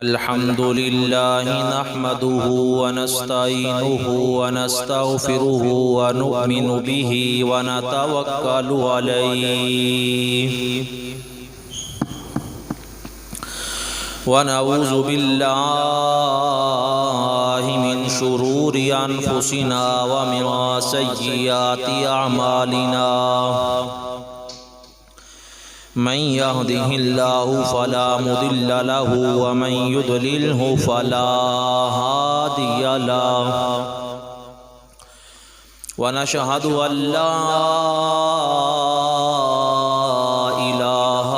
الحمد لله نحمده ونستعينه ونستغفره ونؤمن به ونتوكل عليه ونعوذ بالله من شرور أنفسنا ومن سيئات أعمالنا من يهده الله فلا مضل له ومن يضلله فلا هادي له ونشهد أن لا إله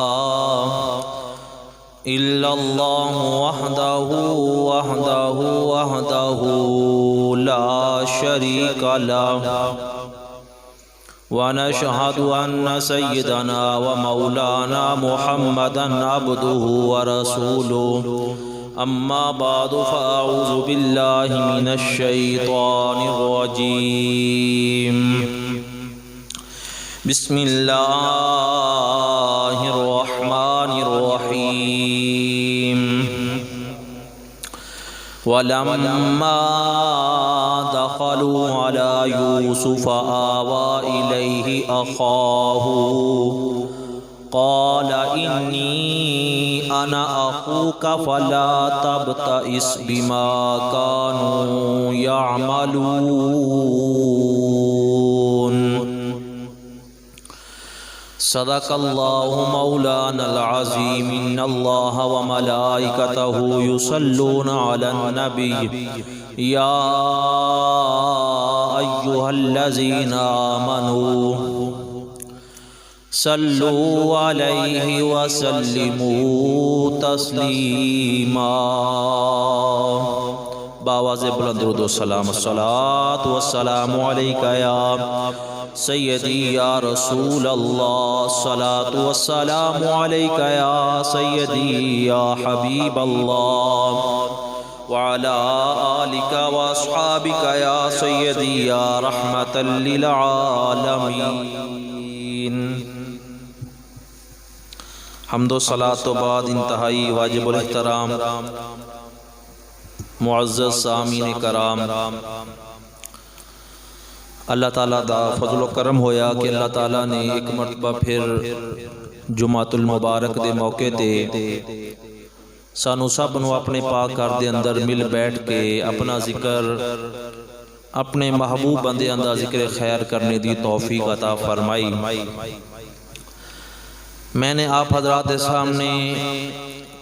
إلا الله وحده لا شريك له ونشهد أن سيدنا ومولانا محمدا عبده ورسوله أما بعد فأعوذ بالله من الشيطان الرجيم بسم الله الرحمن الرحيم ولما دخلوا على يوسف آوى إليه أخاه قال إني أنا أخوك فلا تبتئس بما كانوا يعملون صدق الله مولانا العظيم إن الله وملائكته يصلون على النبي يا أيها الذين آمنوا صلوا عليه وسلموا تسليما باواز بلند درود و سلام الصلاة والسلام عليك يا سيدي يا رسول الله الصلاة والسلام عليك يا سيدي يا حبيب الله وعلى آلك وأصحابك يا سيدي يا رحمة للعالمين حمد و صلاة و بعد انتہائی واجب الاحترام معزز سامعین کرام، اللہ تعالیٰ دا فضل و کرم ہویا کہ اللہ تعالیٰ نے ایک مرتبہ پھر جمعۃ المبارک دے موقع تے سانو سب نو اپنے پاک گھر دے اندر مل بیٹھ کے اپنا ذکر اپنے محبوب بندے اندر ذکر خیر کرنے دی توفیق عطا فرمائی۔ میں نے آپ حضرات کے سامنے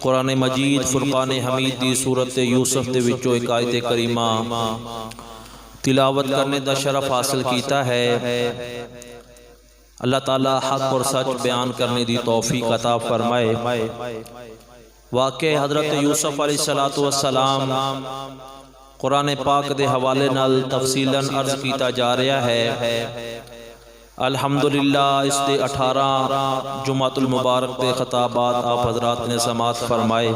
قرآن مجید فرقان حمید دی سورت یوسف دے وچوں ایک آیت کریمہ تلاوت کرنے دا شرف حاصل کیتا ہے۔ اللہ تعالیٰ حق اور سچ بیان کرنے دی توفیق عطا فرمائے۔ واقع حضرت یوسف علیہ السلام قرآن پاک دے حوالے نال تفصیلاً عرض کیتا جا رہا ہے۔ الحمدللہ اس دے 18 جمعۃ المبارک دے خطابات آپ حضرات نے سماعت فرمائے۔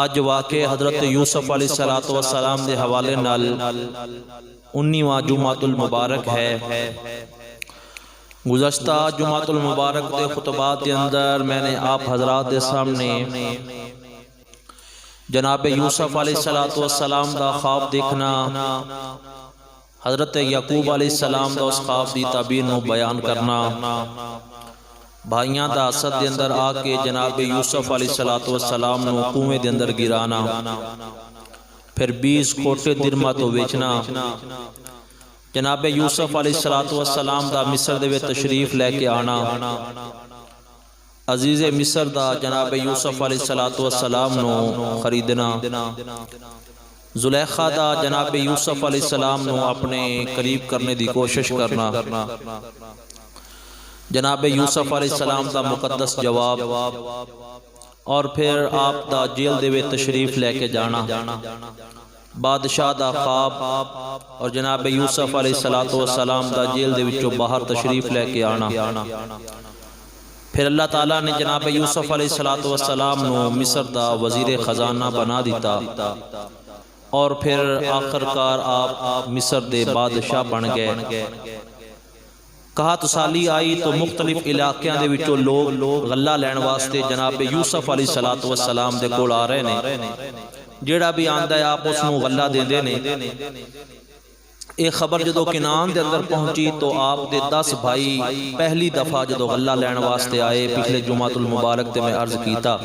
آج واقع حضرت یوسف علیہ السلام دے حوالے نال 19واں جمعۃ المبارک ہے۔ گزشتہ جمعۃ المبارک دے خطبات دے اندر میں نے آپ حضرات دے سامنے جناب یوسف علیہ السلام دا خواب دیکھنا، حضرت یعقوب علیہ السلام دا اس خواب دی تعبیر نو بیان کرنا، بھائیاں دا اسد دے اندر آ کے جناب یوسف علیہ السلام نو کنویں دے اندر گرانا، پھر 20 کھوٹے درما تو بیچنا، جناب یوسف علیہ السلام دا مصر دے وچ تشریف لے کے آنا، عزیز مصر دا جناب یوسف علیہ السلام نو خریدنا، زلیخا دا جناب یوسف علیہ السلام نو اپنے قریب کرنے دی کوشش کرنا، جناب یوسف علیہ السلام دا مقدس جواب، اور پھر آپ دا جیل دے وچ تشریف لے کے جانا، بادشاہ دا خواب اور جناب یوسف علیہ السلام دا جیل دے وچوں باہر تشریف لے کے آنا، پھر اللہ تعالیٰ نے جناب یوسف علیہ السلام نو مصر دا وزیر خزانہ بنا دیتا، اور پھر آخرکار آپ مصر دے بادشاہ بن گئے۔ قحط سالی آئی تو مختلف علاقیاں دے وچوں لوگ غلہ لین واسطے جناب یوسف علیہ السلام دے کول آ رہے نے، جیڑا بھی آندا ہے آپ اس نو غلہ دیندے نے۔ ایک خبر جدو کنان دے اندر پہنچی تو آپ دے 10 بھائی پہلی دفعہ جدو غلہ لین واسطے آئے، پچھلے جمعۃ المبارک تے میں عرض کیتا،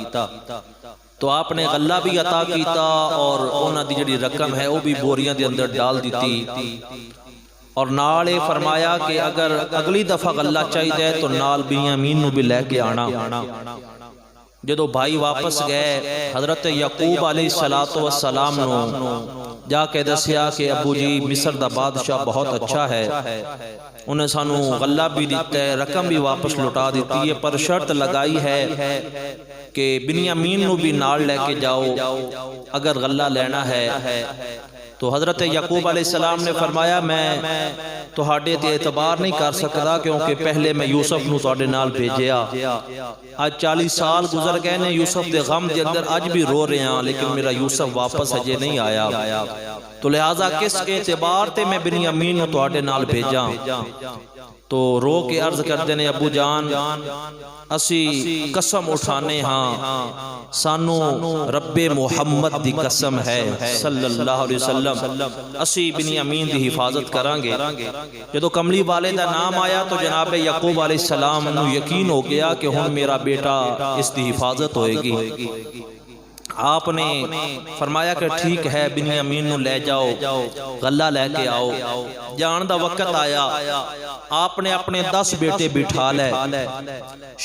تو آپ نے غلہ بھی عطا کیتا اور انہاں دی جڑی رقم ہے وہ بھی بوریاں دے اندر ڈال دیتی، اور نال یہ فرمایا کہ اگر اگلی دفعہ غلہ چاہیے تو نال بنیامین نو بھی لے کے آنا۔ جدو بھائی واپس گئے، حضرت یعقوب علیہ السلام نو جا کے دسیا کہ ابو جی مصر دا بادشاہ بہت اچھا ہے، انہیں سانو غلہ بھی دیتا ہے، رقم بھی واپس لٹا دیتی ہے، پر شرط لگائی ہے کہ بنیامین نو بھی نال لے کے جاؤ اگر غلہ لینا ہے۔ تو حضرت یعقوب علیہ السلام نے فرمایا میں تہاڈے تے اعتبار نہیں کر سکتا کیونکہ پہلے میں یوسف نو تہاڈے نال بھیجیا، آج 40 سال گزر گئے نے، یوسف دے غم دے اندر اج بھی رو رہے ہیں، لیکن میرا یوسف واپس اجے نہیں آیا، تو لہٰذا کس اعتبار تے میں بنیامین نو تہاڈے نال بھیجاں؟ تو رو کے عرض کرتے نے ابو جان اسی قسم اٹھانے ہاں، سانو رب محمد دی قسم ہے صلی اللہ علیہ وسلم، اسی بنیامین دی حفاظت کران گے۔ جدو کملی والے دا نام آیا تو جناب یعقوب علیہ السلام نو یقین ہو گیا کہ ہن میرا بیٹا اس دی حفاظت ہوئے گی۔ آپ نے فرمایا کہ ٹھیک ہے بنیامین نو لے جاؤ، غلہ لے کے آؤ۔ جان دا وقت آیا، آپ نے اپنے 10 بیٹے بٹھا لے،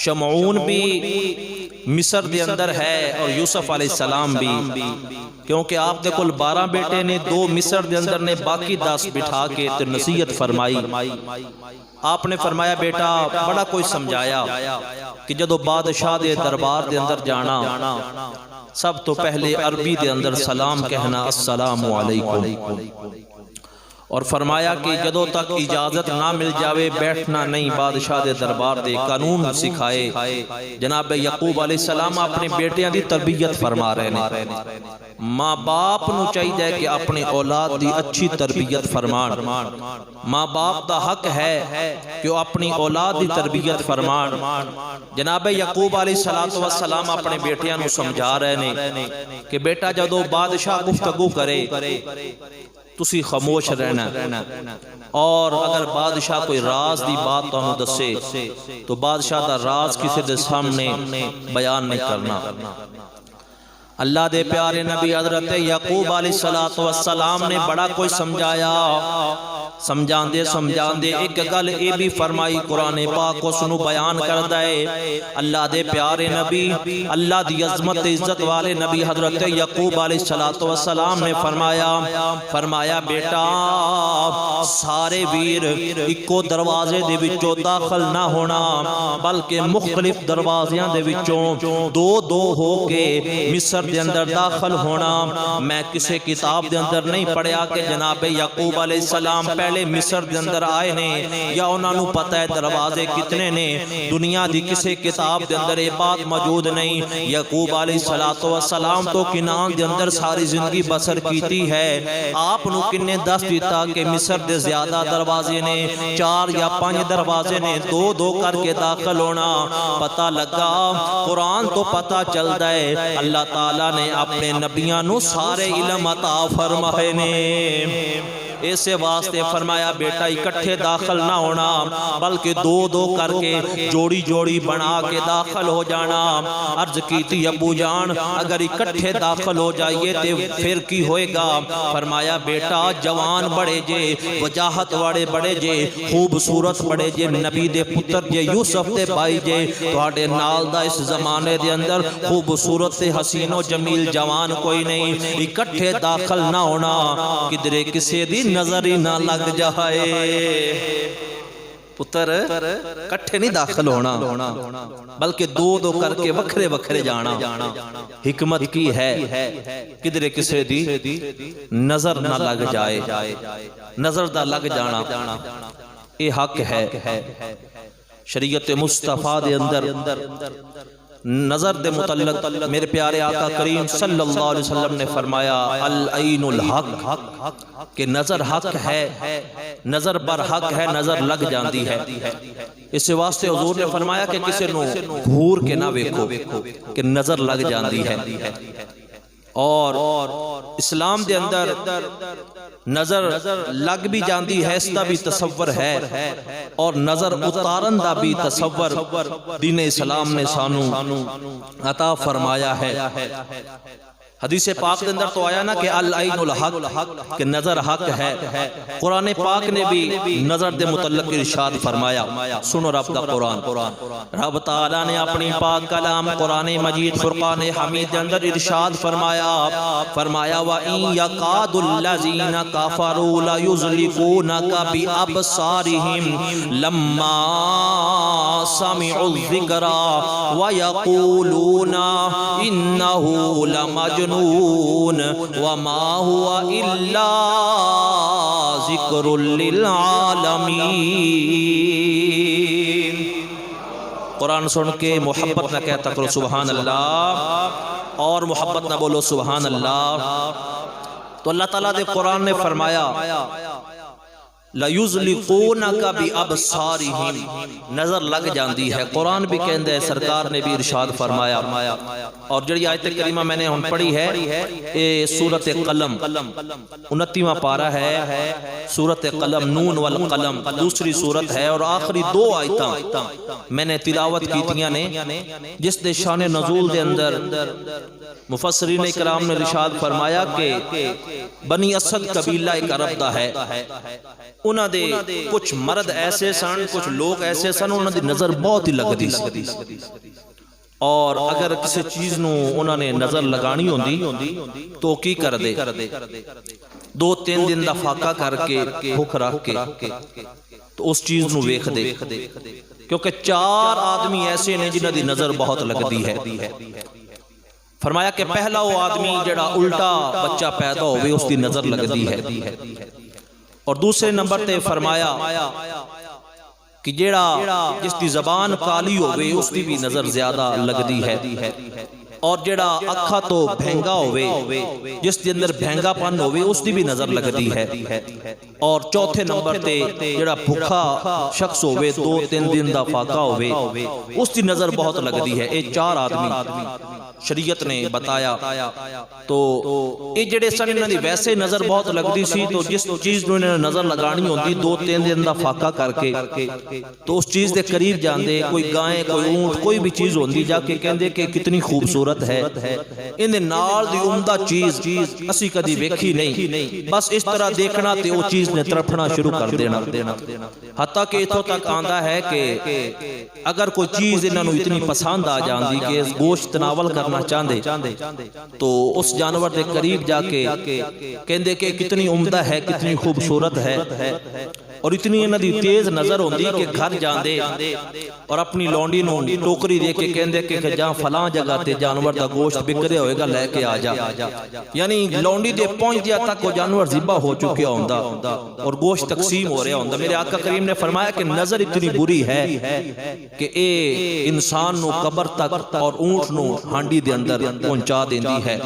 شمعون بھی مصر دے اندر ہے اور یوسف علیہ السلام بھی، کیونکہ آپ نے کل 12 بیٹے نے، 2 مصر دے اندر نے، باقی 10 بٹھا کے تے نصیحت فرمائی۔ آپ نے فرمایا بیٹا بڑا کوئی سمجھایا کہ جدو بادشاہ دے دربار دے اندر جانا سب تو پہلے عربی دے اندر سلام کہنا، السلام علیکم، اور فرمایا کہ جدو تک اجازت نہ مل جاوے بیٹھنا نہیں، بادشاہ دے دربار دے قانون سکھائے۔ جناب یعقوب علیہ السلام اپنے بیٹیاں دی تربیت فرما رہے ہیں، ماں باپ نو چاہیے کہ اپنے اولاد دی اچھی تربیت فرمان، ماں باپ دا حق ہے کہ وہ اپنی اولاد دی تربیت فرمان۔ جناب یعقوب علیہ السلام اپنے بیٹیاں نو سمجھا رہے ہیں کہ بیٹا جدو بادشاہ گفتگو کرے تسی خاموش رہنا، اور اگر بادشاہ کوئی راز دی بات تانوں دسے تو بادشاہ دا راز کسی دے سامنے بیان نہیں کرنا۔ اللہ دے پیارے نبی حضرت یعقوب علیہ السلام نے بڑا کوئی سمجھایا، سمجھان دے ایک گل اے بھی فرمائی، قرآن پاک اس نو بیان کردا ہے۔ اللہ دے پیارے نبی، اللہ دی عظمت عزت والے نبی حضرت یعقوب علیہ السلام نے فرمایا بیٹا سارے ویر اکو دروازے دے وچوں داخل نہ ہونا، بلکہ مختلف دروازیاں دے وچوں دو ہو کے مصر دے اندر داخل ہونا۔ میں کسے کتاب دے اندر نہیں پڑھیا کہ جناب یعقوب علیہ السلام پہلے مصر دے اندر آئے نے یا انہاں نو پتہ ہے دروازے کتنے نے، دنیا دی کسے کتاب دے اندر یہ بات موجود نہیں۔ یعقوب علیہ السلام تو کنان دے اندر ساری زندگی بسر کیتی ہے، آپ نو کنے دس دیتا کہ مصر دے زیادہ دروازے نے، 4 یا 5 دروازے نے، 2 کر کے داخل ہونا۔ پتہ لگا قرآن تو پتہ چلتا ہے اللہ تعالیٰ نے اپنے نبیاں نو سارے علم عطا فرمائے نے، ایسے واسطے فرمایا بیٹا اکٹھے داخل نہ ہونا بلکہ 2 کر کے جوڑی بنا کے داخل ہو جانا۔ عرض کی تھی ابو جان اگر اکٹھے داخل ہو جائیے تو پھر کی ہوئے گا؟ فرمایا بیٹا جوان بڑے جے، وجاہت بڑے جے، خوبصورت بڑے جے، نبی دے پتر جے، یوسف دے بھائی جے، تواڈے نال دا اس زمانے دے اندر خوبصورت تے حسین و جمیل جوان کوئی نہیں، اکٹھے داخل نہ ہونا کدرے کسے دی نظر ہی نہ لگ جائے۔ پتر کٹھے نہیں داخل ہونا بلکہ 2 کر کے وکھرے جانا۔ حکمت کی ہے کدرے کسے دی نظر نہ لگ جائے، نظر دا لگ جانا یہ حق ہے۔ شریعت مصطفیٰ دے اندر نظر دے متعلق میرے پیارے آقا کریم صلی اللہ علیہ وسلم نے فرمایا العین الحق کہ نظر حق ہے، نظر بر حق ہے، نظر لگ جاندی ہے۔ اس واسطے حضور نے فرمایا کہ کسی نو گھور کے نہ ویکھو کہ نظر لگ جاندی ہے۔ اور اسلام دے اندر نظر لگ بھی جاندی ہے، اس دا بھی تصور ہے، اور نظر اتارن دا بھی تصور دین اسلام نے سانو عطا فرمایا ہے۔ حدیث پاک دے اندر تو آیا نا کہ العین الحق کہ نظر حق ہے۔ قرآن پاک نے بھی نظر دے متعلق ارشاد فرمایا، سنو رب دا قرآن۔ رب تعالیٰ نے اپنی پاک کلام قرآن مجید فرقان حمید دے اندر ارشاد فرمایا وَإِن يَكَادُ الَّذِينَ كَفَرُوا لَيُزْلِقُونَكَ بِأَبْصَارِهِمْ لَمَّا سَمِعُوا الذِّكْرَ وَيَقُولُونَ إِنَّهُ لَمَجْنُونٌ وما هو إلا ذکر للعالمین۔ قرآن سن کے محبت نہ کہتا کرو سبحان اللہ، اور محبت نہ بولو سبحان اللہ۔ تو اللہ تعالیٰ دے قرآن نے فرمایا لَيُزْلِقُونَكَ بِأَبْصَارِهِمْ نظر لگ جاندی ہے۔ قرآن بھی کہندہ ہے، سرکار نے بھی ارشاد فرمایا۔ اور جڑی آیت کریمہ میں نے ہن پڑھی ہے اے سورۃ قلم 29واں پارہ ہے، سورۃ قلم نون والقلم دوسری سورت ہے، اور آخری دو آیتاں میں نے تلاوت کیتیاں نے، جس دے شان نزول دے اندر مفسرین اکرام نے ارشاد فرمایا کہ بنی اسد قبیلہ ایک عرب دا ہے، انہاں دے کچھ مرد ایسے سن، کچھ لوگ ایسے سن، انہاں دی نظر بہت ہی لگدی سی، اور اگر کسی چیز نو انہاں نے نظر لگانی ہوندی تو کی کر دے 2-3 دن دا فاقہ کر کے بھوک رکھ کے تو اس چیز نو ویکھ دے، کیونکہ 4 آدمی ایسے نے جنہاں دی نظر بہت لگدی ہے۔ فرمایا کہ پہلا وہ آدمی جڑا الٹا بچہ پیدا ہوئے اس دی نظر لگدی ہے، اور دوسرے نمبر تے فرمایا کہ جیڑا جس دی زبان کالی ہوئے اس دی بھی نظر زیادہ لگدی ہے، اور جیڑا اکھا تو بھینگا ہوئے جس دی اندر بھینگا پن ہوئے اس دی بھی نظر لگدی ہے، اور چوتھے نمبر تے جیڑا بھوکا شخص ہوئے 2-3 دن دا فاقہ ہوئے اس دی نظر بہت لگدی ہے۔ اے 4 آدمی شریعت نے بتایا۔ تو اے جڑے سن انہاں دی ویسے نظر بہت لگدی سی، تو جس چیز نو انہاں نے نظر لگانی ہوندی 2-3 دن دا فاقہ کر کے تو اس چیز دے قریب جاندے، کوئی گائیں کوئی اونٹ کوئی بھی چیز ہوندی، جا کے کہندے کہ کتنی خوبصورت ہے، ان دے نال دی عمدہ چیز اسی کدی ویکھی نہیں، بس اس طرح دیکھنا تے وہ چیز نے تڑپنا شروع کر دینا، حتیٰ کہ اتھوں تک آندا ہے کہ اگر کوئی چیز انہاں نو اتنی پسند آ جاندی کہ اس گوشت تناول کرنا چاندے تو اس جانور دے قریب جا کے کہندے کہ کتنی عمدہ ہے، کتنی خوبصورت ہے، اور اتنی انہاں دی تیز نظر ہوندی کہ گھر جاندے اور اپنی لونڈی نو ٹوکری دے کے کہندے کہ جہاں فلاں جگہ تے جانور دا گوشت بکرے ہوئے گا لے کے آ جا، یعنی لونڈی دے پہنچ دیا تک وہ جانور ذبح ہو چکے ہوندا اور گوشت تقسیم ہو رہا ہوندا۔ میرے آقا کریم نے فرمایا کہ نظر اتنی بری ہے کہ اے انسان نو قبر تک اور اونٹ نو ہانڈی دے اندر پہنچا دیندی ہے۔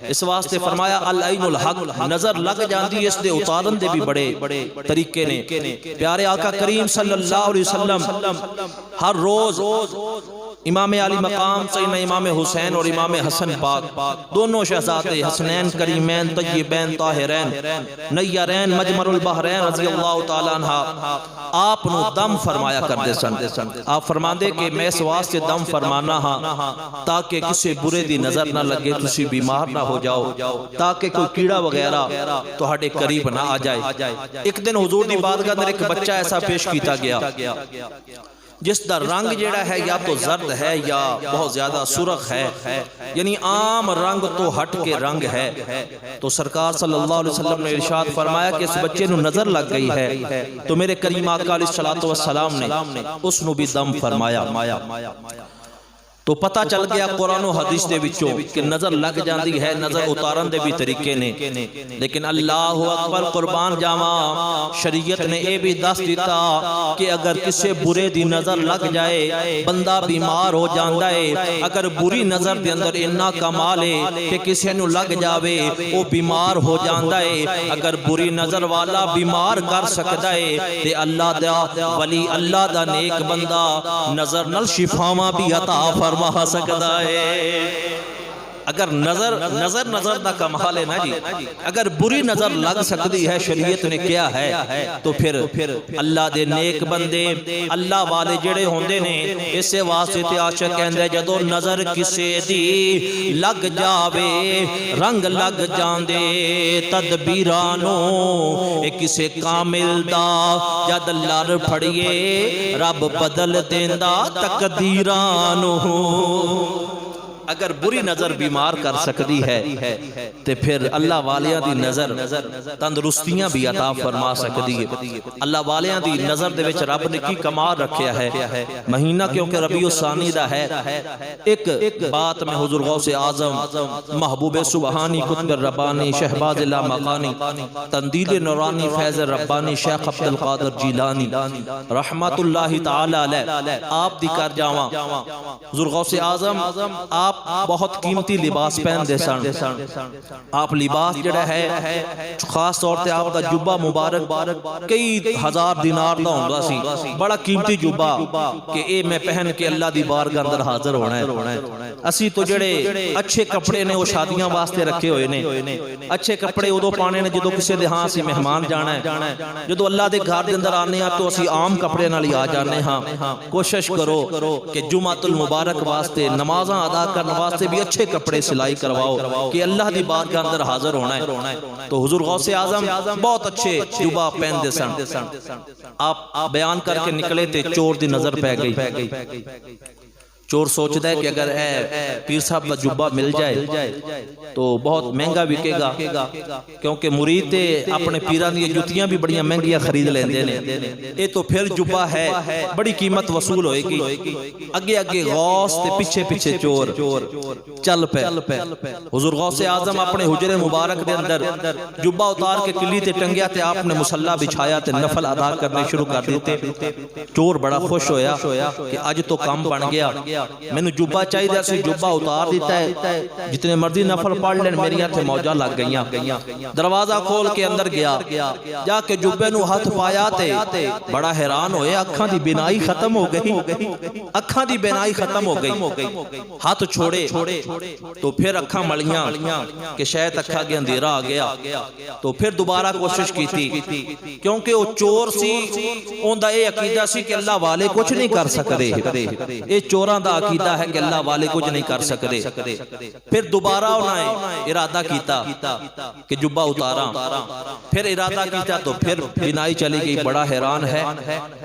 اس واسطے فرمایا العین الحق نظر لگ جاندی، اس دے اتارن دے بھی بڑے طریقے نے۔ پیارے آقا کریم صلی اللہ علیہ وسلم ہر روز امام علی مقام سیدنا امام حسین اور امام حسن پاک دونوں شہزادے حسنین کریمین طیبین طاہرین نیرین مجمر البحرین رضی اللہ تعالیٰ عنہ آپ نو دم فرمایا کردے سن۔ آپ فرماندے کہ میں اس واسطے دم فرمانا ہاں تاکہ کسی برے دی نظر نہ لگے، تسی بیمار نہ ہو جاؤ، تاکہ کوئی کیڑا وغیرہ تہاڈے قریب نہ آ جائے۔ ایک دن حضور دی بارگاہ اندر ایک بچہ ایسا پیش کیتا گیا جس دا رنگ جیڑا ہے یا تو زرد ہے یا بہت زیادہ سرخ ہے، یعنی عام رنگ تو ہٹ کے رنگ ہے۔ تو سرکار صلی اللہ علیہ وسلم نے ارشاد فرمایا کہ اس بچے نو نظر لگ گئی ہے، تو میرے کریم آقا علیہ الصلوۃ والسلام نے اس نو بھی دم فرمایا۔ تو پتہ چل گیا قرآن و حدیث دے وچوں کہ نظر لگ جاندی ہے، نظر اتارن دے بھی طریقے نے، لیکن اللہ اکبر قربان جاواں شریعت نے اے بھی دس دیتا کہ اگر کسے برے دی نظر لگ جائے بندہ بیمار ہو جاندا ہے، اگر بری نظر دے اندر اتنا کمال ہے کہ کسے نو لگ جاوے وہ بیمار ہو جاندا ہے، اگر بری نظر والا بیمار کر سکدا ہے تے اللہ دا ولی اللہ دا نیک بندہ نظر نال شفاواں بھی عطا فرما سکدا ہے۔ اگر نظر دا کمال ہے نا جی، اگر بری نظر لگ سکتی ہے شریعت نے کیا ہے، تو پھر اللہ دے نیک بندے اللہ والے جڑے ہوندے نے اسے واسطے عاشق کہندے جدوں نظر کسے دی لگ جاوے رنگ لگ جاندے تدبیرانو، اے کسے کامل دا جد لر پھڑیے رب بدل دیندا تقدیرانو۔ اگر بری نظر بیمار کر سکتی ہے تے پھر اللہ والیاں دی نظر تندرستیاں بھی عطا فرما سکتی ہے۔ اللہ والیاں دی نظر دے وچ رب نے کی کمال رکھیا ہے، مہینہ کیونکہ ربیع الثانی دا ہے۔ ایک بات میں حضور غوث اعظم محبوب سبحانی قطب ربانی شہباز لامکانی تندیل نورانی فیض ربانی شیخ عبد القادر جیلانی رحمت اللہ تعالی علیہ آپ دی کر جاواں۔ حضور غوث اعظم آپ بہت قیمتی لباس پہن دے سن، آپ لباس جڑا ہے خاص طور تے آپ دا جبہ مبارک کئی ہزار دینار دا ہوندا سی، بڑا قیمتی جبہ کہ اے میں پہن کے اللہ دی بارگاہ اندر حاضر ہونا ہے۔ اسی تو جڑے اچھے کپڑے نے وہ شادیاں واسطے رکھے ہوئے نے، اچھے کپڑے ادو پانے نے جدو کسے دے ہاں سی مہمان جانا ہے، جدو اللہ دے گھر دے اندر آنے ہاں تو اسی عام کپڑے نال ہی آ جانے ہاں۔ کوشش کرو کہ جمعۃ المبارک واسطے نمازاں ادا کرنے واسطے بھی اچھے کپڑے سلائی کرواؤ کہ اللہ دی بارگاہ اندر حاضر ہونا ہے۔ تو حضور غوث اعظم بہت اچھے جبہ پہن دے سن۔ آپ بیان کر کے نکلے تے چور دی نظر پہ گئی۔ چور سوچتا ہے کہ اگر پیر صاحب کا جبہ مل جائے تو بہت مہنگا بکے گا، کیونکہ مرید اپنے پیران دی جتیاں بھی بڑی مہنگیاں خرید لیندے نے، اے تو پھر جبہ ہے بڑی قیمت وصول ہوئے گی۔ اگے اگے غوث تے پیچھے پیچھے چور چل پے۔ حضور غوث اعظم اپنے حجرے مبارک دے اندر جبہ اتار کے کلی تے ٹنگیا تے آپ نے مصلا بچھایا تے نفل ادا کرنے شروع کر دیتے۔ چور بڑا خوش ہویا کہ اج تو کام بن گیا، میں نے جبہ چاہی دیا سی، جبہ اتار دیتا ہے، جتنے مرضی نفل پڑھ لین میری ہاتھ موجہ لگ گئیاں۔ دروازہ کھول کے اندر گیا، جا کے جبے نو ہاتھ پایا تے بڑا حیران ہوئے، اکھاں دی بینائی ختم ہو گئی، اکھاں دی بینائی ختم ہو گئی۔ ہاتھ چھوڑے تو پھر اکھاں ملیاں کہ شاید اکھاں کے اندھیرا آ گیا، تو پھر دوبارہ کوشش کی تھی، کیونکہ وہ چور سی اون دا اے عقیدہ سی کہ اللہ والے کچھ نہیں کر سکتے، اے چوراں دا عقیدہ ہے کہ اللہ والے کچھ نہیں کر سکتے۔ پھر دوبارہ انہیں ارادہ کیتا کہ جبہ اتارا، پھر ارادہ کیتا تو پھر بینائی چلی گئی، بڑا حیران ہے۔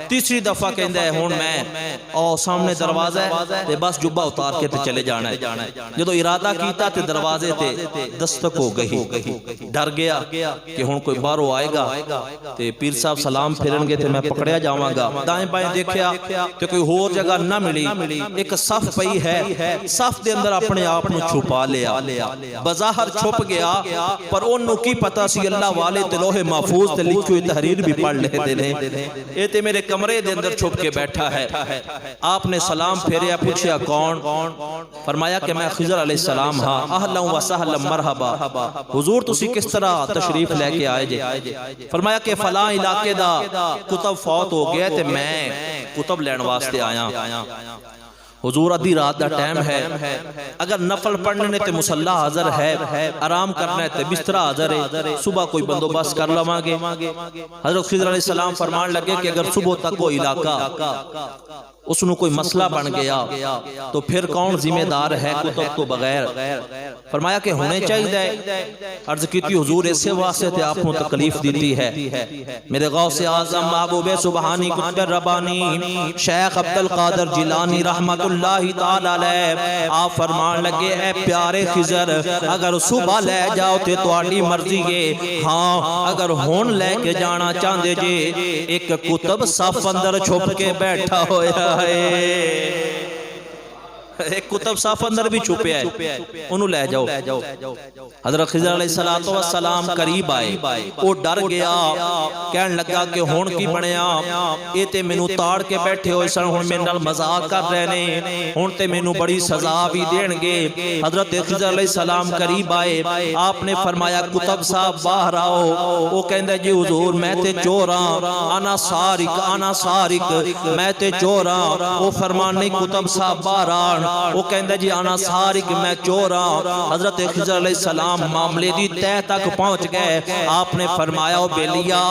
تیسری دفعہ کہندہ ہے ہون میں اور سامنے دروازہ ہے تے بس جبہ اتار کے تے چلے جانا ہے۔ جدو ارادہ کیتا تے دروازے تے دستک ہو گئی، ڈر گیا کہ ہون کوئی باہروں آئے گا تے پیر صاحب سلام پھرن گے تے میں پکڑیا جاواں گا۔ دائیں بائیں دیکھیا تے کوئی اور جگہ نہ ملی، ایک صف پئی ہے، صف دے اندر اپنے آپ نو چھپا لیا، بظاہر چھپ گیا پر انہوں کی پتا سی اللہ والے تے لوح محفوظ تے لکھی ہوئی تحریر بھی پڑھ لیتے نے، اے تے میرے کمرے دے اندر چھپ کے بیٹھا ہے۔ آپ نے سلام پھیریا، پوچھیا کون؟ فرمایا کہ میں خضر علیہ السلام ہاں، اہلا و سہلا مرحبا، حضور تسی کس طرح تشریف لے کے آئے جے؟ فرمایا کہ فلاں علاقے دا کتب فوت ہو گیا تے میں کتب لین واسطے آیا۔ حضور ادھی رات دا ٹائم ہے، اگر نفل پڑھنے تے مصلی حاضر ہے، آرام کرنا ہے تے بستر حاضر ہے، صبح کوئی بندوبست کر لواں گے۔ حضرت خضر علیہ السلام فرمان لگے کہ اگر صبح تک وہ علاقہ اس نو کوئی مسئلہ بن گیا تو پھر کون ذمہ دار ہے کتب تو بغیر؟ فرمایا کہ ہونے چاہیے۔ عرض کی تھی حضور اسے واسطے تے آپ کو تکلیف دیتی ہے۔ میرے غوث اعظم محبوب سبحانی قطب ربانی شیخ عبد القادر جیلانی رحمت اللہ تعالی علیہ آپ فرمان لگے اے پیارے خضر اگر صبح لے جاؤ تے تواڈی مرضی ہے، ہاں اگر ہون لے کے جانا چاہندے جے ایک کتب صف اندر چھپ کے بیٹھا ہویا ہے، ایک کتب صاف اندر بھی چھپے ہے انہوں لے جاؤ. حضرت خضر علیہ السلام قریب آئے, وہ ڈر گیا, کہنے لگا کہ ہون کی بنیا, یہ تے مینوں تاڑ کے بیٹھے ہوئے سن, ہن میرے نال مذاق کر رہے نے, ہن تے مینوں بڑی سزا بھی دین گے. حضرت خضر علیہ السلام قریب آئے, آپ نے فرمایا کتب صاحب باہر آؤ. وہ کہندے جی حضور میں تے چور ہاں, انا سارق میں تے چور ہاں. وہ فرمانے کتب صاحب باہر آن, وہ کہندے جی انا سارق میں چور ہاں. حضرت خضر علیہ السلام معاملے دی تہ تک پہنچ گئے. آپ نے فرمایا او بیلیا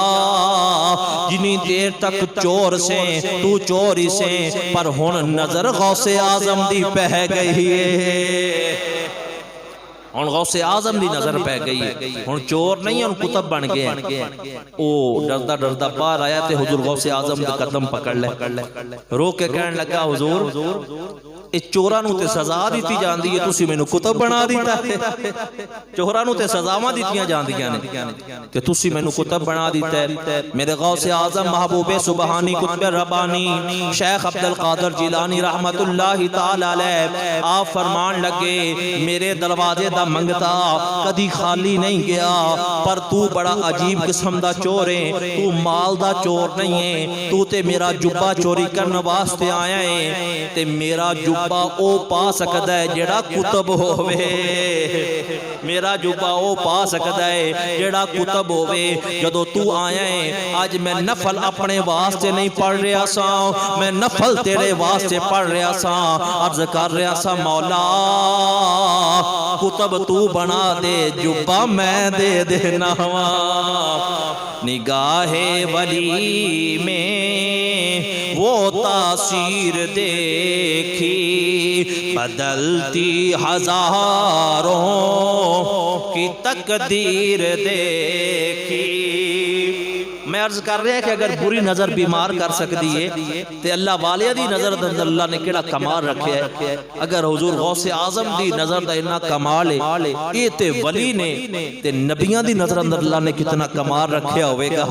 جنی دیر تک چور سے تو چور ہی سے, پر ہن نظر غوث اعظم دی پہ گئی ہے, ہن غوث اعظم دی نظر پہ گئی ہے, ہن چور نہیں ہن کتب بن گئے. او ڈردا ڈردا باہر آیا تے حضور غوث اعظم دے قدم پکڑ لے, رو کے کہنے لگا حضور اس چوراں نوں تے سزا دیتی جاندی ہے, تسی مینوں کتب بنا دیتا ہے. چوراں نوں تے سزاواں دتیاں جاندیاں نے تے تسی مینوں کتب بنا دیتا ہے. میرے غوث اعظم محبوب سبحانی قطب ربانی شیخ عبد القادر جیلانی رحمت اللہ تعالی علیہ آپ فرمان لگے میرے دروازے دا منگتا کدی خالی نہیں گیا, پر تو بڑا عجیب قسم دا چور ہے, تو مال دا چور نہیں ہے, تو تے میرا جبہ چوری کرنے واسطے آیا ہے. تے میرا جبہ او پا سکتا ہے جڑا کتب ہوئے, میرا جبہ او پا سکتا ہے جڑا کتب ہوئے. جدو تو آیا ہے آج میں نفل اپنے واسطے نہیں پڑھ رہا سا, میں نفل تیرے واسطے پڑھ رہا سا. عرض کر رہا سا مولا کتب تو بنا دے, جبہ میں دے دینا وا. نگاہ ولی میں وہ تاثیر دیکھی بدلتی ہزاروں کی تقدیر دیکھی. میں عرض کر رہا ہے کہ اگر بری نظر بیمار کر سکتی ہے تے اللہ والے دی نظر اندر اللہ نے کیڑا کمال رکھے ہے. اگر حضور غوث اعظم دی نظر دا اتنا کمال ہے, یہ تے ولی نے تے نبیاں دی نظر اندر اللہ نے کتنا کمال رکھیا ہوئے گا.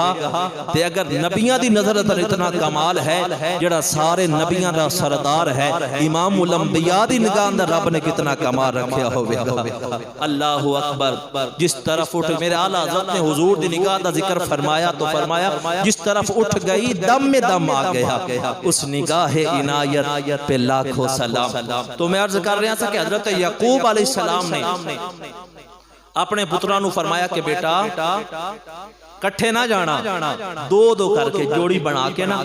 تے اگر نبیاں دی نظر اندر اتنا کمال ہے جڑا سارے نبیاں دا سردار ہے, امام الانبیاء دی نگاہ اندر رب نے کتنا کمال رکھیا ہوئے گا. اللہ اکبر. جس طرف اٹھ میرے اعلیٰ حضرت نے حضور دی نگاہ دا ذکر فرمایا تو فرمایا جس طرف اٹھ گئی دم میں دم آ گیا, اس نگاہ عنایت پہ لاکھوں سلام. تو میں عرض کر رہا تھا کہ حضرت یعقوب علیہ السلام نے اپنے پتروں نو فرمایا کہ بیٹا کٹھے نہ جانا, دو دو کر کے جوڑی بنا کے نا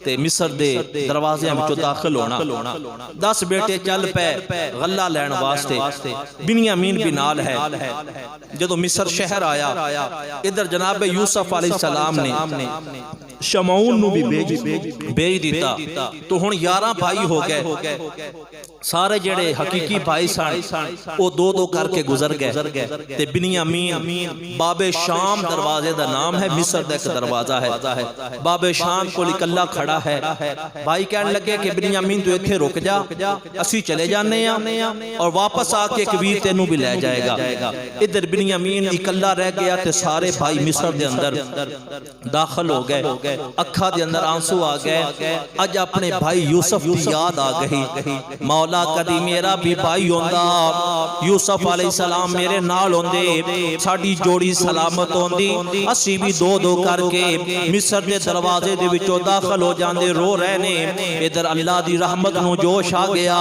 تے مصر دے دروازے میں داخل ہونا. 10 بیٹے چل پے غلہ لین واسطے, بنیامین بھی نال ہے. جدو مصر شہر آیا ادھر جناب یوسف علیہ السلام نے شمعون نو بھی بیج دیتا, تو ہن 11 بھائی ہو گئے. سارے جڑے حقیقی بھائی سن وہ دو دو کر کے گزر گئے. تے بنیامین باب شام دروازے دا نام ہے, مصر دا ایک دروازہ ہے, باب شام کو اکلا کھڑا ہے. بھائی کہنے لگے کہ بنیامین تو ایتھے رک جا, اسی چلے جانے ہیں اور واپس آ کے ایک ویر تینوں بھی لے جائے گا. ادھر بنیامین اکلا رہ گیا تے سارے بھائی مصر دے اندر داخل ہو گئے. اکھا دے اندر آنسو آ گئے. اج اپنے بھائی یوسف دی یاد آ گئی, مولا کدی میرا بھی بھائی ہوندا, یوسف علیہ السلام میرے نال ہوندے, ساڈی جوڑی سلامت ہوندی, اسی بھی دو دو کر کے مصر دے دروازے دے وچوں داخل ہو جاندے. رو رہے نے. ادھر اللہ دی رحمت نو جوش آ گیا.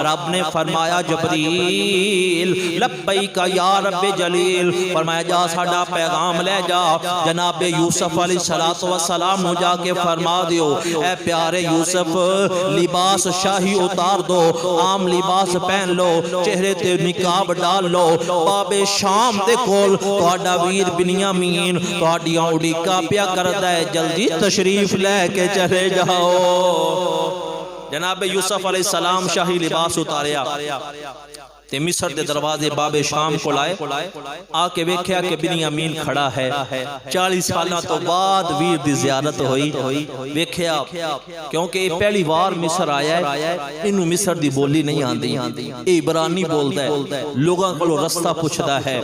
رب نے فرمایا جبریل لبیک یا رب جلیل, فرمایا جا ساڈا پیغام لے جا. جناب یوسف علیہ السلام نو جا کے فرما دیو اے پیارے یوسف لباس شاہی اتار دو, عام لباس پہن لو, چہرے تے نقاب ڈال لو. باب شام دے کول تہاڈا ویر بنیامین تہاڈیاں اڑیکا پیا کردا ہے, جلدی تشریف لے کے چلے جاؤ. جناب یوسف علیہ السلام شاہی لباس اتاریا, تے مصر دے دروازے باب شام کو لائے آ کے ویکھیا کہ بنیامین کھڑا ہے 40 سالاں تو بعد ویر دی زیارت ہوئی ویکھیا کیونکہ یہ پہلی بار مصر آیا ہے انہوں مصر دی بولی نہیں آندی اے عبرانی بولدا ہے لوگاں کو رستہ پوچھدا ہے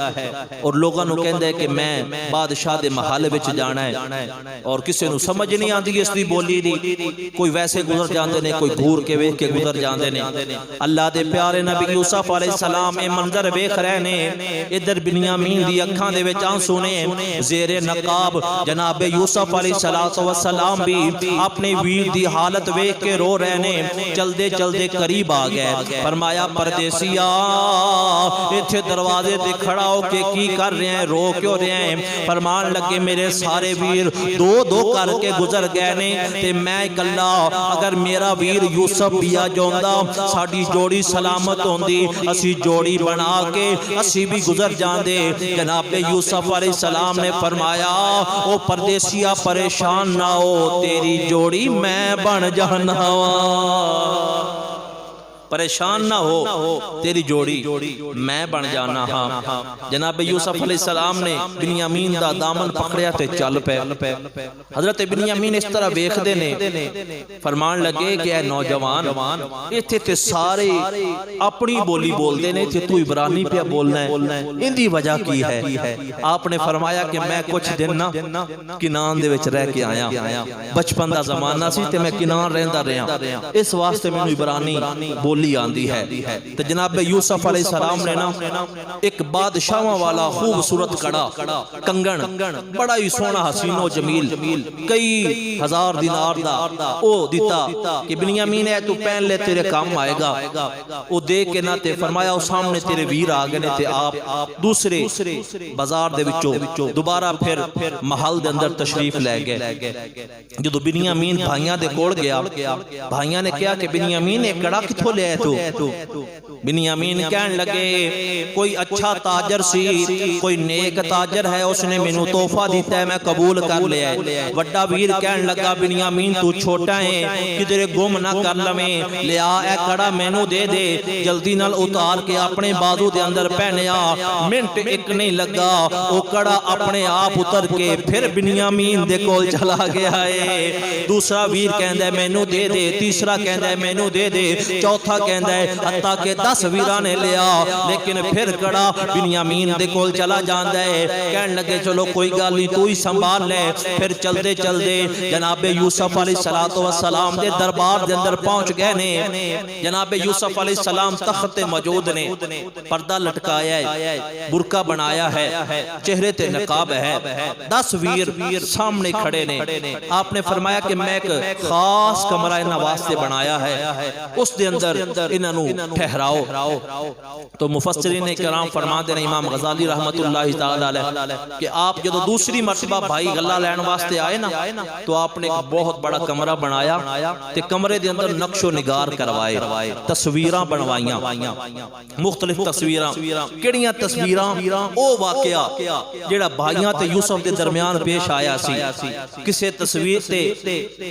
اور لوگاں نو کہندا ہے کہ میں بادشاہ دے محل وچ جانا ہے اور کسے نو سمجھ نہیں آندی اس دی بولی دی کوئی ویسے گزر جاندے نے کوئی گھور کے ویکھ کے گزر جاندے نے اللہ دے پیارے نبی یوسف علیہ السلام اے منظر ویکھ رہے نے ادھر بنیامین دی اکھاں دے وچ آنسو نے زیر نقاب جناب یوسف علیہ السلام بھی اپنے ویر دی حالت ویکھ کے رو رہے نے چلدے چلدے قریب آ گئے فرمایا پردیسیا ایتھے دروازے تے کھڑا ہو کے کی کر رہے ہیں رو کیوں رہے ہیں فرمان لگے میرے سارے ویر دو دو کر کے گزر گئے نے تے میں اکلا اگر میرا ویر یوسف بیا جوندا ساڈی جوڑی سلامت ہوندی اسی جوڑی بنا کے اسی بھی گزر جاندے جناب یوسف علیہ السلام نے فرمایا او پردیسیا پریشان نہ ہو تیری جوڑی میں بن جانا پریشان نہ ہو تیری جوڑی میں بن جانا ہاں جناب یوسف علیہ السلام نے بنیامین دا دامن پکڑیا تے چل پے حضرت بنیامین اس طرح ویکھ دے نے فرمان لگے کہ اے نوجوان ایتھے تے سارے اپنی بولی بول دے نے تے تو عبرانی پہ بولنا ہے ان دی وجہ کی ہے آپ نے فرمایا کہ میں کچھ دن نا کنان دے وچ رہ کے آیا بچپن دا زمانہ سی تے میں کنان رہندا رہیا اس واسطے مینوں عبرانی بولی آندی ہے تو جناب یوسف علیہ السلام نے نا ایک بادشاہاں والا خوبصورت کڑا کنگن بڑا ہی سونا حسین و جمیل کئی ہزار دینار دا او دیتا کہ بنیامین ہے تو پہن لے تیرے کام آئے گا او دے کے نہ تے فرمایا او سامنے تیرے ویر آگے نے تے آپ دوسرے بازار دے وچوں دوبارہ پھر محل دے اندر تشریف لے گئے جدو بنیامین بھائیاں دے کوڑ گیا بھائیاں نے کہا کہ بنیامین ایک کڑا کتھوں لے تو بنیامین کہن لگے کوئی اچھا تاجر سی کوئی نیک تاجر ہے اس نے مینوں تحفہ دیتا ہے میں قبول کر لیا ہے وڈا ویر کہن لگا بنیامین تو چھوٹا ہے کدھر گم نہ کر لویں لیا اے کڑا مینوں دے دے جلدی نال اتار کے اپنے بازو دے اندر پہنیا منٹ ایک نہیں لگا او کڑا اپنے آپ اتر کے پھر بنیامین دے کول چلا گیا ہے دوسرا ویر کہندا ہے مینوں دے دے تیسرا کہندا ہے مینوں دے دے چوتھا کہندا ہے حتیٰ کہ 10 ویراں نے لیا لیکن پھر کڑا بنیامین دے کول چلا جاندا ہے کہن لگے چلو کوئی گل نہیں تو ہی سنبھال لے پھر چلدے چلدے جناب یوسف علیہ السلام دے دربار دے اندر پہنچ گئے نے جناب یوسف علیہ السلام تخت موجود نے پردہ لٹکایا ہے برقع بنایا ہے چہرے تے نقاب ہے 10 ویر سامنے کھڑے نے آپ نے فرمایا کہ میں ایک خاص کمرہ انہاں واسطے بنایا ہے اس دے اندر انہوں ٹھہراؤ تو مفسرین کرام فرماتے ہیں امام غزالی رحمت اللہ تعالی علیہ کہ آپ جدو دوسری مرتبہ بھائی غلہ لین واسطے آئے نا تو آپ نے ایک بہت بڑا کمرہ بنایا تے کمرے دے اندر نقش و نگار کروائے تصویراں بنوائیاں مختلف تصویراں کیڑیاں تصویراں او واقعہ جڑا بھائیاں تے یوسف دے درمیان پیش آیا سی کسے تصویر تے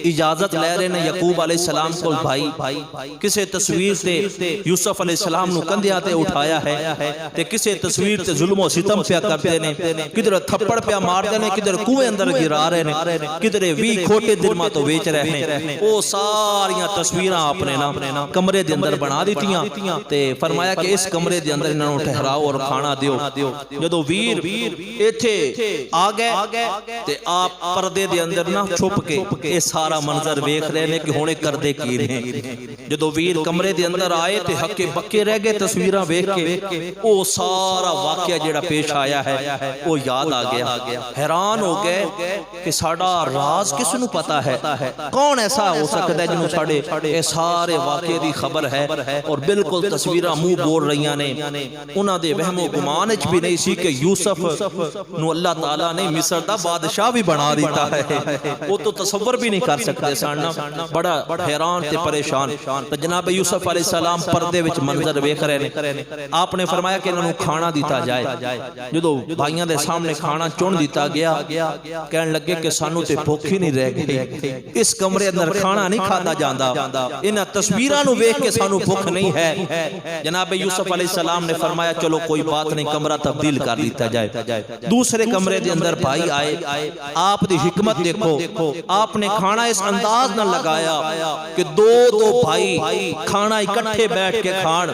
اجازت لے رہے نے یعقوب علیہ السلام کو بھائی کسے تصویر تے یوسف علیہ السلام نو کندھیاں تے اٹھایا ہے تے کسے تصویر تے ظلم و ستم پیا کرتے نے کدھر تھپڑ پیا مار دے نے کدھر کنویں اندر گرا رہے نے کدھر 20 کھوٹے درما تو بیچ رہے نے او ساریاں تصویراں آپ نے نا کمرے دے اندر بنا دیتیاں تے فرمایا کہ اس کمرے دے اندر انہاں نو ٹھہراؤ اور کھانا دیو جدو ویر ایتھے آ گئے تے آپ پردے دے اندر نا چھپ کے اے سارا منظر ویکھ رہے نے کہ ہونے کردے کی نے جدو ویر کمرے دے اندر آئے تے ہکے بکے رہ گئے تصویراں ویکھ کے او سارا واقعہ جڑا پیش آیا ہے او یاد آ گیا حیران ہو گئے کہ ساڈا راز کس نو پتا ہے کون ایسا ہو سکتا ہے جنوں ساڈے اے سارے واقعے دی خبر ہے اور بالکل تصویراں منہ بول رہیاں نے انہاں دے وہم و گمان وچ بھی نہیں سی کہ یوسف نو اللہ تعالیٰ نے مصر دا بادشاہ بھی بنا دیتا ہے وہ تو تصور بھی نہیں کر سکتے سن بڑا حیران تے پریشان تو جناب یوسف یوسف علیہ السلام پردے وچ منظر ویکھ رہے نے آپ نے فرمایا کہ انہوں نے کھانا دیتا جائے جدو بھائیاں دے سامنے کھانا چون دیتا گیا کہنے لگے کہ سانو تے بھوک ہی نہیں رہ گئی اس کمرے اندر کھانا نہیں کھادا جاندا انہاں تصویراں نو ویکھ کے سانو بھوک نہیں ہے جناب یوسف علیہ السلام نے فرمایا چلو کوئی بات نہیں کمرہ تبدیل کر دیتا جائے دوسرے کمرے دے اندر بھائی آئے آپ دی حکمت دیکھو آپ نے کھانا اس انداز نہ لگایا کہ دو بھائی کھانا اکٹھے بیٹھ کے کھان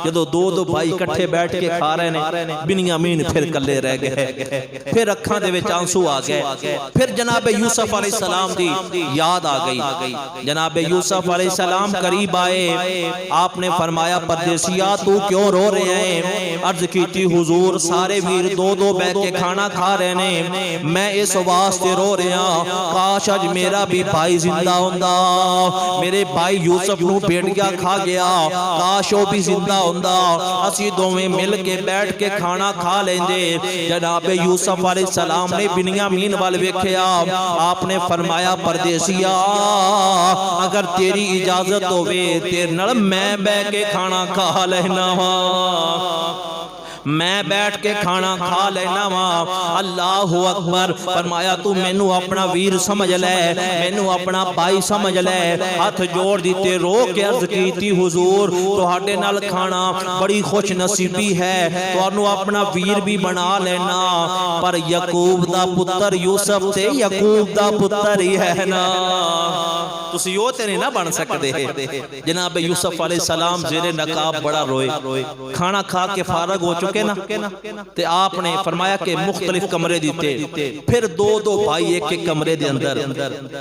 جدو دو بھائی اکٹھے بیٹھ کے کھا رہے ہیں بنیامین پھر کلے رہ گئے پھر اکھاں دے وچ آنسو آ گئے پھر جناب یوسف علیہ السلام دی یاد آ گئی جناب یوسف علیہ السلام قریب آئے آپ نے فرمایا پردیسیا تو کیوں رو رہے ہیں عرض کی تھی حضور سارے ویر دو بیٹھ کے کھانا کھا رہے ہیں میں اس واسطے رو رہا کاش اج میرا بھی بھائی زندہ ہوندا میرے بھائی یوسف نو بھیڑیا کھا گیا کاش وہ بھی زندہ ہوندا اسی دوویں مل کے بیٹھ کے کھانا کھا لیندے جناب یوسف علیہ السلام نے بنیامین وال ویکھیا آپ نے فرمایا پردیسیا اگر تیری اجازت ہوے تیرے نال میں بیٹھ کے کھانا کھا لینا میں بیٹھ کے کھانا کھا لینا وا اللہ اکبر فرمایا تو مینوں اپنا ویر سمجھ لے مینوں اپنا بھائی سمجھ لے ہاتھ جوڑ دیتے رو کے عرض کیتی حضور تہاڈے نال کھانا بڑی خوش نصیبی ہے تانوں اپنا ویر بھی بنا لینا پر یعقوب دا پتر یوسف تے یعقوب دا پتر ہی ہے نا تسی او تے نہیں نہ بن سکدے جناب یوسف علیہ السلام زیر نقاب بڑا روئے کھانا کھا کے فارغ ہو چکے نا تے آپ نے فرمایا کہ مختلف کمرے دیتے پھر دو بھائی ایک کمرے دے اندر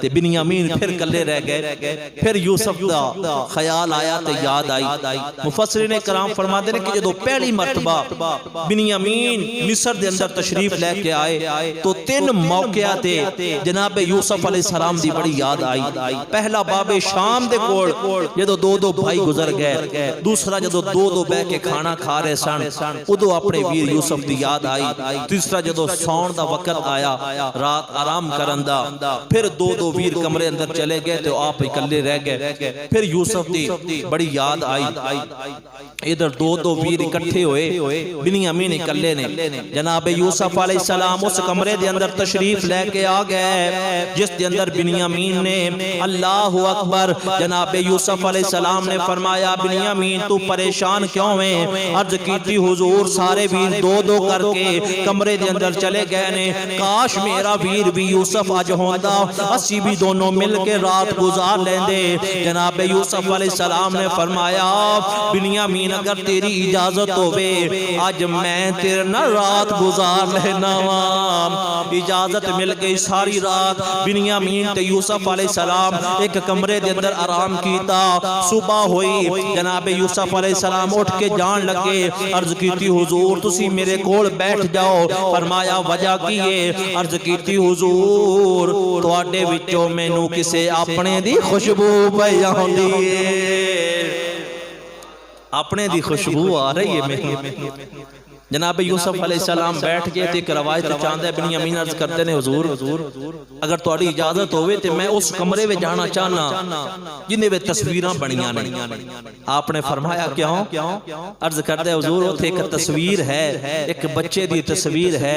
تے بنیامین پھر کلے رہ گئے پھر یوسف دا خیال آیا تے یاد آئی مفسرین کرام فرماتے ہیں کہ جدو پہلی مرتبہ بنیامین مصر دے اندر تشریف لے کے آئے تو 3 موقعہ تے جناب یوسف علیہ السلام دی بڑی یاد آئی پہلا باب شام دے کول جدو دو بھائی گزر گئے دوسرا جدو دو بیٹھ کے کھانا کھا رہے سن ادو اپنے ویر یوسف دی یاد آئی تیسرا جدو سون دا وقت آیا رات آرام کرن دا پھر دو ویر کمرے اندر چلے گئے تو آپ اکلے رہ گئے پھر یوسف دی بڑی یاد آئی ادھر دو ویر اکٹھے ہوئے بنیامین اکلے نے جناب یوسف علیہ السلام اس کمرے دے اندر تشریف لے کے آ گئے جس دے اندر بنیامین نے اللہ اکبر جناب یوسف علیہ السلام نے فرمایا بنیامین تو پریشان کیوں ہے عرض کی تھی حضور سارے ویر دو کر کے کمرے دے اندر چلے گئے نے کاش میرا ویر بھی یوسف آج ہوندا اسی بھی دونوں مل کے رات گزار لیندے جناب یوسف علیہ السلام نے فرمایا بنیامین اگر تیری اجازت ہوئے آج میں تیرے نہ رات گزار لینا اجازت مل گئی ساری رات بنیامین تے یوسف علیہ السلام ایک کمرے دے اندر آرام کیتا صبح ہوئی جناب یوسف علیہ السلام اٹھ کے جان لگے عرض کیتی حضور تسی میرے کول بیٹھ جاؤ فرمایا وجہ کی ہے عرض کیتی حضور تواڈے وچوں مینوں کسے اپنے دی خوشبو پئی آندی ہے اپنے دی خوشبو آ رہی ہے میں جناب یوسف علیہ السلام بیٹھ گئے تھے ایک روایت چاندہ بنیامین عرض کرتے ہیں حضور اگر تہاڈی اجازت ہوئے تے میں اس کمرے میں جانا چاہنا جنہیں وہ تصویراں بنیاں نہیں آپ نے فرمایا کیوں عرض کرتے ہیں حضور وہ ایک تصویر ہے ایک بچے دی تصویر ہے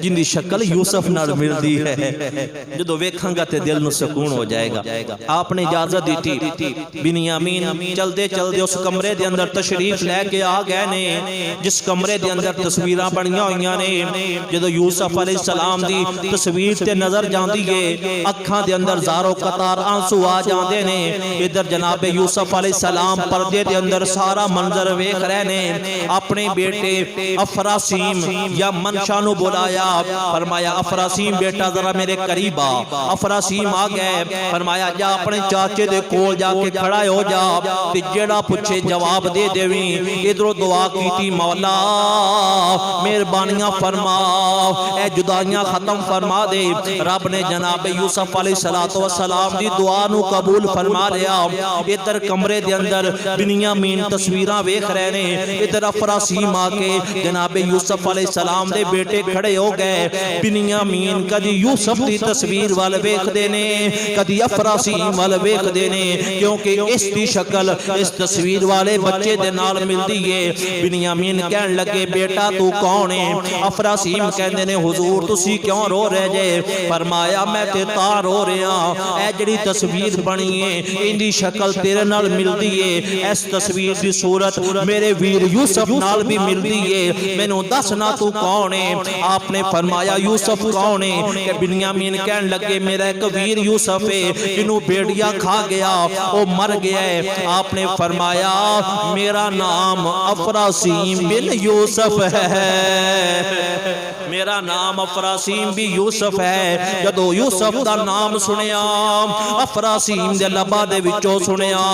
جن دی شکل یوسف نال ملدی ہے جدو ویکھاں گا تے دل نو سکون ہو جائے گا آپ نے اجازت دی تھی بنیامین چلدے اس کمرے دے اندر تشریف لے کے آ گئے نے جس کمرے دے اندر تصویراں بنیاں ہوئیاں نے جدو یوسف علیہ السلام دی تصویر تے نظر جاندی ہے اکھاں دے اندر زارو قطار آنسو آ جاندے نے ادھر جناب یوسف علیہ السلام پردے دے اندر سارا منظر ویکھ رہے نے اپنے بیٹے افراسیم یا منشا نو بلایا فرمایا افراسیم بیٹا ذرا میرے قریب آ افراسیم آ گئے فرمایا جا اپنے چاچے دے کول جا کے کھڑا ہو جا تے جیڑا پوچھے جواب دے دیویں ادھروں دعا کیتی مولا مہربانیاں فرما، اے جدائیاں ختم فرما دے۔ رب نے جناب یوسف علیہ السلام دی دعا نو قبول فرما لیا۔ ادھر کمرے دے اندر بنیامین تصویراں ویکھ رہے نے، ادھر افراسیم آ کے جناب یوسف علیہ السلام دے بیٹے کھڑے ہو گئے۔ بنیامین کدی یوسف دی تصویر وال ویکھ دے نے، کدی افراسیم وال ویکھ دے نے، کیونکہ اس دی شکل اس تصویر والے بچے دے نال ملدی ہے۔ بنیامین کہن لگے بیٹا تو کون ہے؟ افراسیم کہندے نے حضور تسی کیوں رو رہے جے؟ فرمایا میں تے تا رو رہا، اے جڑی تصویر بنی ہے ان دی شکل تیرے نال ملدی ہے، اس تصویر دی صورت میرے ویر یوسف نال بھی ملدی ہے، مینوں دس نا تو کون ہے؟ آپ نے فرمایا یوسف کون ہے؟ کہ بنیامین کہن لگے میرا ایک ویر یوسف ہے جنوں بیڑیا کھا گیا، وہ مر گیا ہے۔ آپ نے فرمایا میرا نام افراسیم بن یوسف ہے، میرا نام افراسیم بھی یوسف ہے۔ جدو یوسف دا نام سنیا افراسیم دے لبا دے وچوں سنیا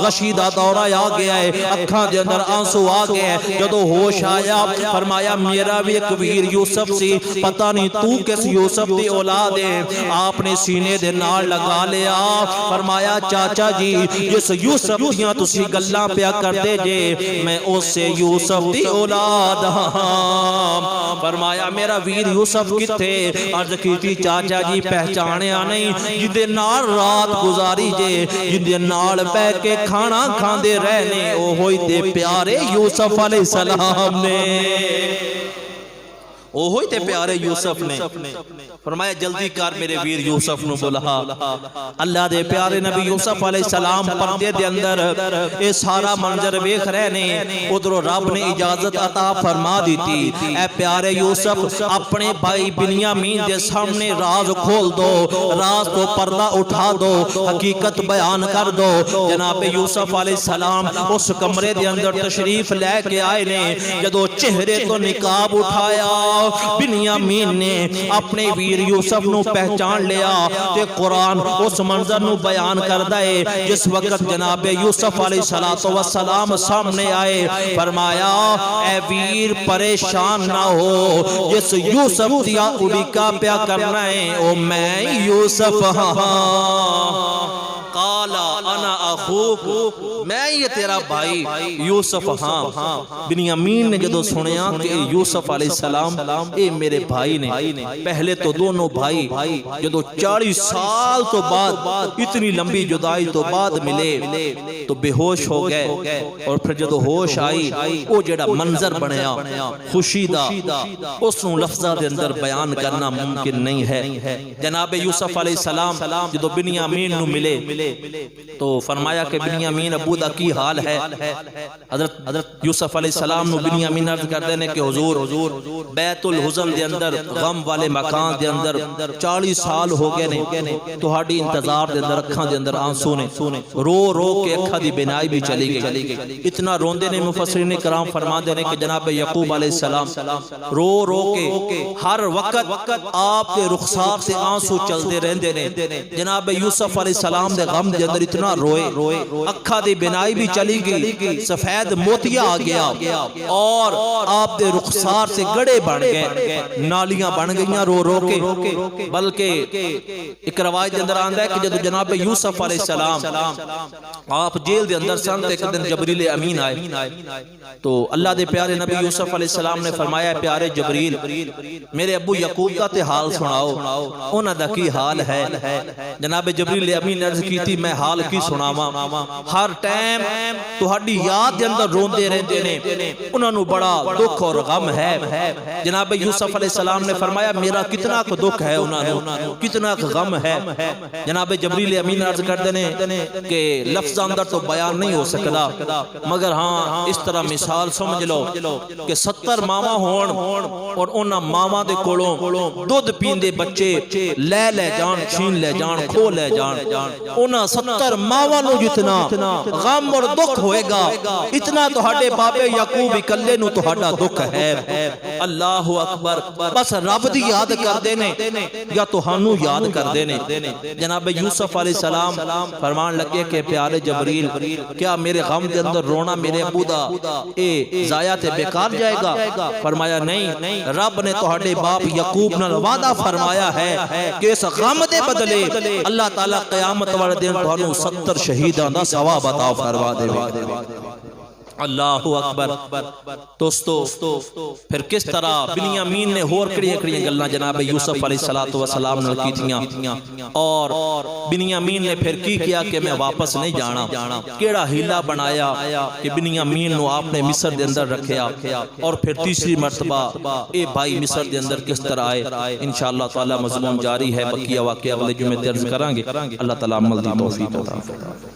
غشی دا دورہ آ گیا ہے، اکھاں دے اندر آنسو آ گئے۔ جدو ہوش آیا فرمایا میرا بھی ایک ویر یوسف سی، پتہ نہیں تو کس یوسف دی اولاد ہے۔ آپ نے سینے دے نال لگا لیا، فرمایا چاچا جی جس یوسف دیاں تسی گلاں پیا کردے جے میں اس سے یوسف دی اولاد ہاں۔ فرمایا میرا ویر یوسف کتے؟ عرض کیتی چاچا جی پہچانیا نہیں، جدے نال رات گزاری جے، جدے نال پہ کے کھانا کھاندے رہنے، او ہوئی تے پیارے یوسف علیہ السلام نے، او ہوئی تے پیارے یوسف نے۔ فرمایا جلدی کر میرے ویر یوسف نو بلا۔ اللہ دے پیارے نبی یوسف علیہ السلام پردے دے اندر اے سارا منظر ویکھ رہے نے، ادھروں رب نے اجازت عطا فرما دیتی، اے پیارے یوسف اپنے بھائی بنیامین دے سامنے راز کھول دو، راز تو پردہ اٹھا دو، حقیقت بیان کر دو۔ جناب یوسف علیہ السلام اس کمرے دے اندر تشریف لے کے آئے نے، جدو چہرے تو نقاب اٹھایا بنیامین نے اپنے ویر یوسف نو پہچان لیا، تے قرآن اس منظر نو بیان کردہ ہے جس وقت جناب یوسف علیہ السلام سامنے آئے۔ فرمایا اے ویر پریشان نہ ہو، جس یوسف دیا اڑیکا پیا کرنا ہے او میں یوسف ہاں۔ قالا انا اخوک، میں یہ تیرا بھائی یوسف ہاں۔ بنیامین نے جدو سنیا کہ یوسف علیہ السلام اے میرے بھائی نے، پہلے تو دونوں بھائی جدو 40 سال تو بعد اتنی لمبی جدائی تو بعد ملے تو بے ہوش ہو گئے، اور پھر جدو ہوش آئی وہ جڑا منظر بنیا خوشی دا اس نو لفظہ دے اندر بیان کرنا ممکن نہیں ہے۔ جناب یوسف علیہ السلام جدو بنیامین نو ملے تو فرمایا کہ بنیامین ابو دا کی حال ہے؟ حضرت یوسف علیہ السلام نو بنیامین عرض کر دینے کہ حضور بیت الحزن دے اندر غم والے مکان دے اندر 40 سال ہو گئے نے، تہاڈی انتظار دے اندر اکھاں دے اندر آنسو نے، رو رو کے اکھاں دی بینائی بھی چلی گئی، اتنا روندے نے مفسرین کرام فرما دے نے کہ جناب یعقوب علیہ السلام رو رو کے ہر وقت آپ کے رخسار سے آنسو چلتے رہندے نے۔ جناب یوسف علیہ السلام دے غم دے اندر اتنا روئے، اکھا دی بینائی بھی چلی گئی، سفید موتیا آ گیا، اور آپ دے رخسار سے گڑے بن گئے، نالیاں بن گئیاں رو رو کے۔ بلکہ ایک روایت دے اندر آندا ہے کہ جب جناب یوسف علیہ السلام آپ جیل دے اندر سن، ایک دن جبریل امین آئے تو اللہ دے پیارے نبی یوسف علیہ السلام نے فرمایا پیارے جبریل میرے ابو یعقوب کا تے حال سناؤ، انہاں دا کی حال ہے؟ جناب جبریل امین نے عرض کی تھی میں حال کی سناواں، ہر ٹائم تہاڈی یاد دے اندر روندے رہندے نے، انہاں نو بڑا دکھ اور غم ہے۔ جناب یوسف علیہ السلام نے فرمایا میرا کتنا کو دکھ ہے، انہاں نو کتنا کو غم ہے۔ جناب جبریل امین عرض کردے نے کہ لفظ اندر تو بیان نہیں ہو سکدا، مگر ہاں اس طرح مثال سمجھ لو کہ 70 ماواں ہون اور انہاں ماواں دے کولوں دودھ پیندے بچے لے جان، چھین لے جان، کھو لے جان، انہاں 70 ماواں نو جتنا غم اور دکھ ہوئے گا اتنا تہاڈے بابے یعقوب اکلے نو تہاڈا دکھ ہے اللہ اکبر بس رب دی یاد کردے نے یا تہانوں یاد کردے نے جناب یوسف علیہ السلام فرمان لگے کہ پیارے جبریل کیا میرے غم دے اندر رونا میرے ابو دا اے ضائع تے بیکار جائے گا فرمایا نہیں رب نے تہاڈے باپ یعقوب نال وعدہ فرمایا ہے کہ اس غم دے بدلے اللہ تعالیٰ قیامت والے دن تہانوں 70 شہیداں دا ثواب عطا فرما دے اللہ اکبر دوستو پھر کس طرح بنیامین نے ہور کڑیاں گلاں جناب یوسف علیہ السلام نے کیتیاں اور بنیامین نے پھر کی کیا کہ میں واپس نہیں جانا کیڑا ہیلا بنایا کہ بنیامین نو آپ نے مصر دے اندر رکھیا اور پھر تیسری مرتبہ اے بھائی مصر دے اندر کس طرح آئے انشاءاللہ تعالی مضمون جاری ہے بقیہ واقعہ اگلے جمعے درج کرانگے اللہ تعالی عمل دی توفیق عطا فرمائے